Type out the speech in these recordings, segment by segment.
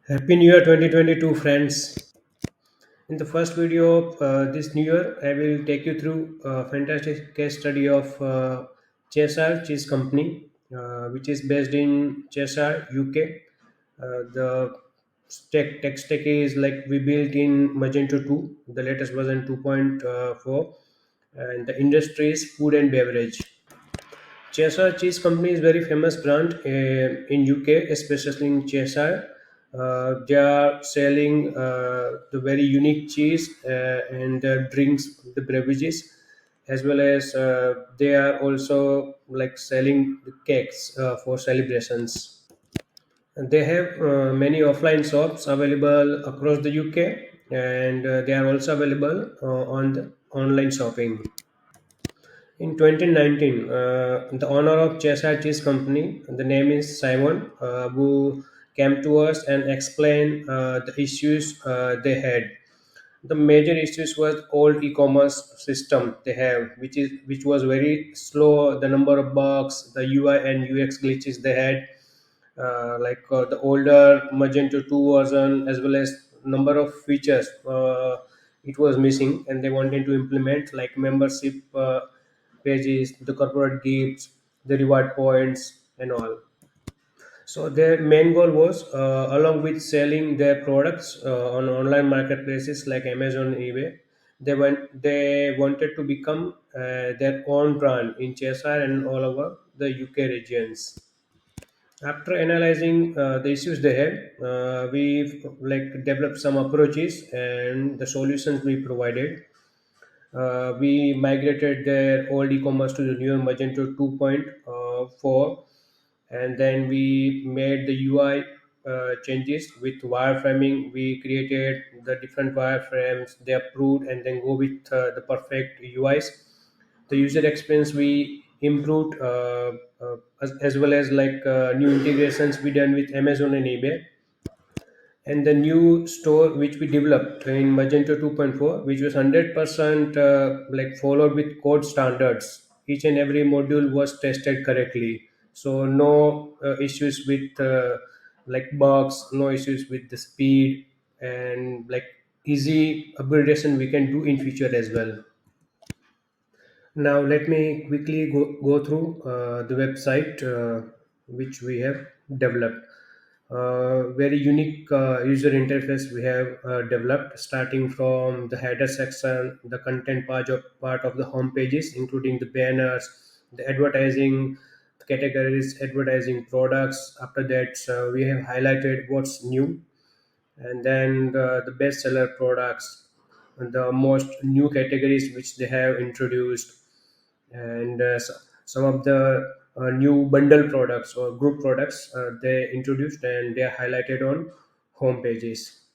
Happy New Year 2022, friends. In the first video of this new year, I will take you through a fantastic case study of Cheshire Cheese Company, which is based in Cheshire, UK. The tech stack is like we built in Magento 2, the latest version 2.4, and the industry is food and beverage. Cheshire Cheese Company is very famous brand in UK, especially in Cheshire. They are selling the very unique cheese and drinks, the beverages, as well as they are also like selling the cakes for celebrations. And they have many offline shops available across the UK, and they are also available on the online shopping. In 2019, the owner of Cheshire Cheese Company, the name is Simon, who came to us and explained the issues they had. The major issues was old e-commerce system they have, which was very slow. The number of bugs, the UI and UX glitches they had, the older Magento 2 version, as well as number of features it was missing, and they wanted to implement like membership pages, the corporate gifts, the reward points, and all. So their main goal was, along with selling their products on online marketplaces like Amazon and eBay, they wanted to become their own brand in Cheshire and all over the UK regions. After analyzing the issues they had, we like developed some approaches and the solutions we provided. We migrated their old e-commerce to the newer Magento 2.4, and then we made the UI changes with wireframing. We created the different wireframes they approved, and then go with the perfect UIs. The user experience we improved, as well as new integrations we done with Amazon and eBay, and the new store which we developed in Magento 2.4, which was 100% like followed with code standards. Each and every module was tested correctly, so no issues with bugs, no issues with the speed, and like easy upgradation we can do in future as well. Now let me quickly go through the website which we have developed. Very unique user interface we have developed, starting from the header section, the content part of the home pages, including the banners, the advertising categories, advertising products. After that, we have highlighted what's new, and then the bestseller products, and the most new categories which they have introduced, and some of the new bundle products or group products they introduced, and they are highlighted on home pages.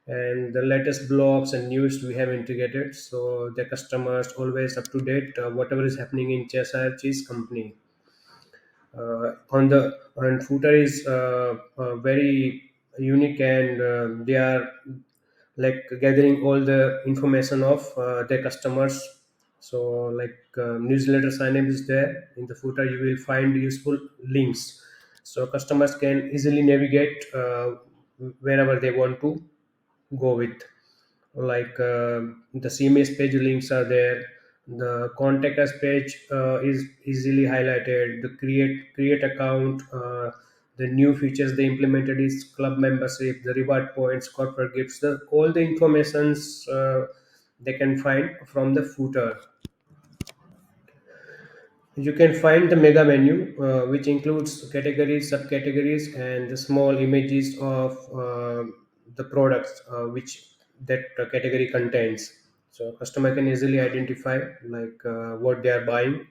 And the latest blogs and news we have integrated, so the customers always up to date whatever is happening in Cheshire Cheese Company. On the and footer is very unique, and they are like gathering all the information of their customers. So newsletter sign up is there. In the footer you will find useful links, so customers can easily navigate wherever they want to go with. The CMS page links are there. The contact us page is easily highlighted. The create account, the new features they implemented is club membership, the reward points, corporate gifts, all the informations they can find from the footer. You can find the mega menu, which includes categories, subcategories, and the small images of the products which that category contains. So customer can easily identify what they are buying,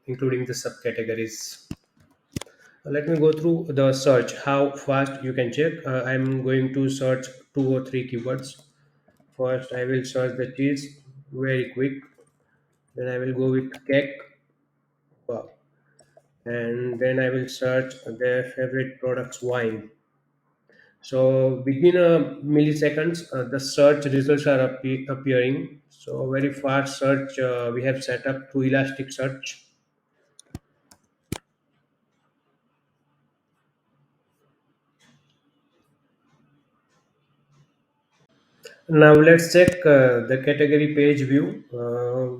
including the subcategories. Let me go through the search. How fast you can check? I'm going to search two or three keywords. First, I will search the cheese, very quick. Then I will go with cake. Wow. And then I will search their favorite products wine. So within a milliseconds, the search results are appearing. So very fast search we have set up through Elasticsearch. Now let's check the category page view.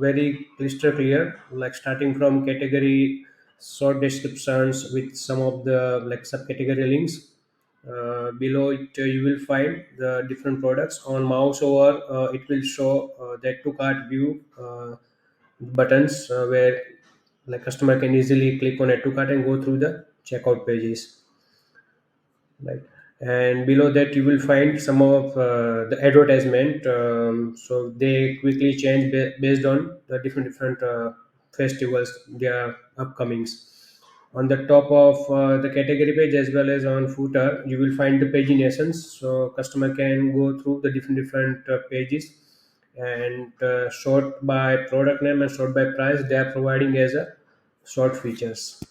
Very crystal clear, like starting from category short descriptions with some of the like subcategory links. Below it, you will find the different products. On mouse over, it will show the add to cart view buttons where like customer can easily click on add to cart and go through the checkout pages, right? And below that you will find some of the advertisement, so they quickly change based on the different festivals, their upcomings. On the top of the category page as well as on footer, you will find the paginations, so customer can go through the different pages, and sort by product name and sort by price they are providing as a short features.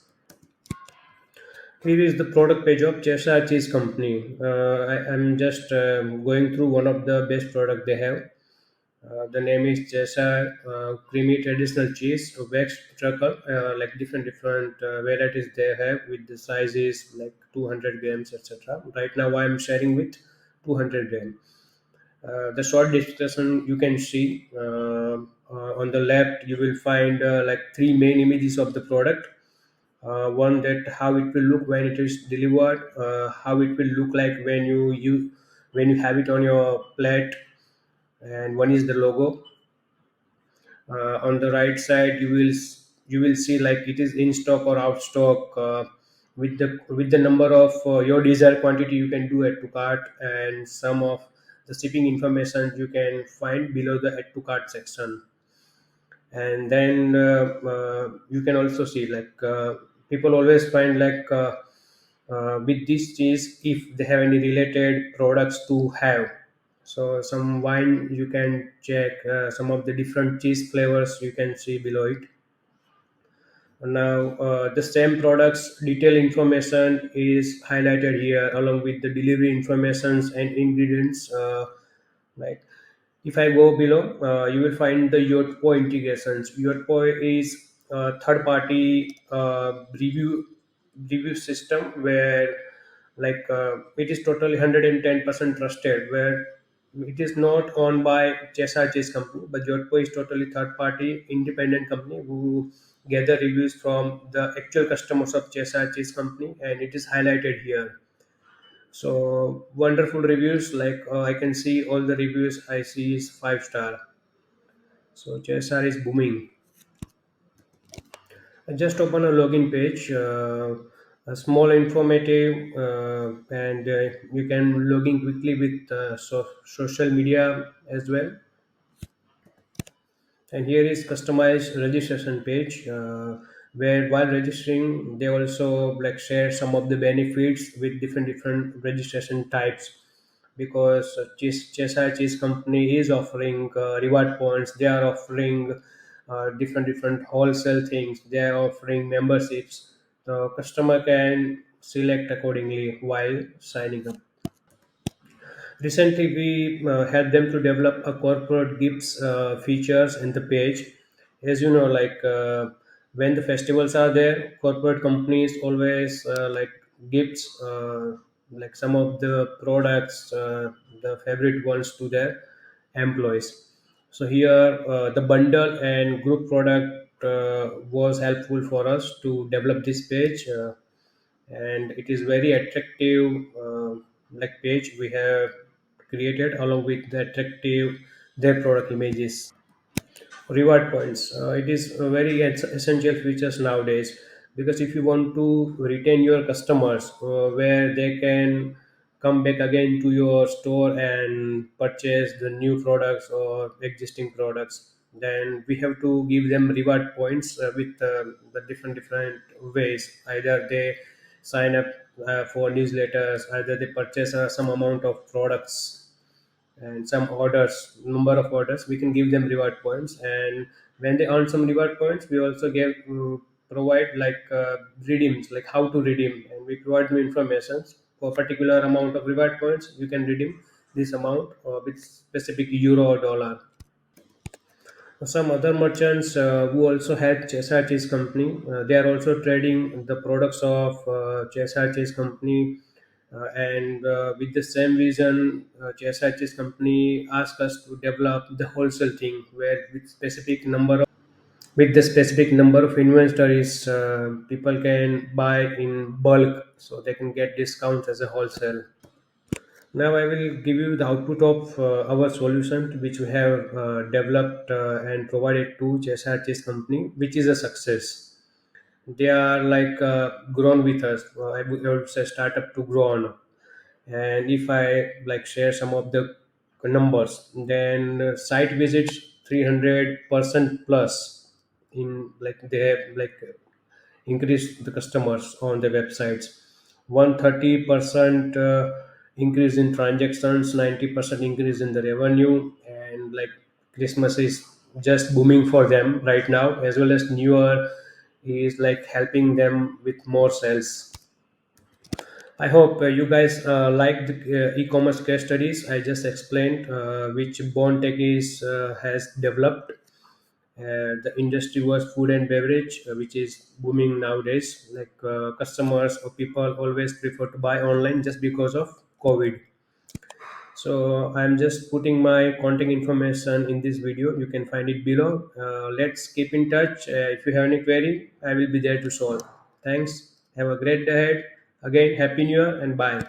Here is the product page of Cheshire Cheese Company. I am just going through one of the best product they have. The name is Cheshire Creamy Traditional Cheese, wax truckle, like different varieties they have with the sizes like 200 grams, etc. Right now I am sharing with 200 gram. The short description you can see on the left. You will find like three main images of the product. One, that how it will look when it is delivered, how it will look like when you have it on your plate, and one is the logo. On the right side you will see like it is in stock or out stock, with the number of your desired quantity you can do add to cart, and some of the shipping information you can find below the add to cart section. And then you can also see like people always find like with this cheese if they have any related products to have. So some wine you can check, some of the different cheese flavors you can see below it. Now the same products detail information is highlighted here along with the delivery informations and ingredients, right? If I go below, you will find the Yotpo integrations. Yotpo is a third-party review system where, like, it is totally 110% trusted. Where it is not owned by Cheshire Cheese Company, but Yotpo is totally third-party independent company who gather reviews from the actual customers of Cheshire Cheese Company, and it is highlighted here. So wonderful reviews, like I can see all the reviews I see is 5 star. So JSR is booming. I just open a login page, a small informative, and you can log in quickly with social media as well. And here is customized registration page, where while registering they also like share some of the benefits with different registration types, because Cheshire Cheese Company is offering reward points. They are offering different wholesale things. They are offering memberships. The customer can select accordingly while signing up. Recently, we helped them to develop a corporate gifts features in the page. As you know, like when the festivals are there, corporate companies always like gifts, like some of the products, the favorite ones to their employees. So here, the bundle and group product was helpful for us to develop this page. And it is very attractive, like page we have created along with the attractive their product images. Reward points, it is a very essential features nowadays, because if you want to retain your customers, where they can come back again to your store and purchase the new products or existing products, then we have to give them reward points with the different ways. Either they sign up for newsletters, either they purchase some amount of products and some orders, number of orders, we can give them reward points. And when they earn some reward points, we also provide like redeems, like how to redeem, and we provide them information. For particular amount of reward points you can redeem this amount with specific euro or dollar. Some other merchants who also have Cheshire Cheese Company, they are also trading the products of Cheshire Cheese Company And with the same vision, JSR's company asked us to develop the wholesale thing, where with the specific number of inventories, people can buy in bulk, so they can get discounts as a wholesale. Now I will give you the output of our solution, which we have developed and provided to JSR's company, which is a success. They are like grown with us. I would say startup to grow on. And if I like share some of the numbers, then site visits 300% plus in, like, they have like increase the customers on the websites, 130% increase in transactions, 90% increase in the revenue. And like Christmas is just booming for them right now, as well as New Year is like helping them with more sales. I hope you guys like the e-commerce case studies I just explained, which Bondtech is has developed. The industry was food and beverage, which is booming nowadays. Like customers or people always prefer to buy online just because of COVID. So I'm just putting my contact information in this video. You can find it below. Let's keep in touch. If you have any query, I will be there to solve. Thanks. Have a great day ahead. Again, happy New Year and bye.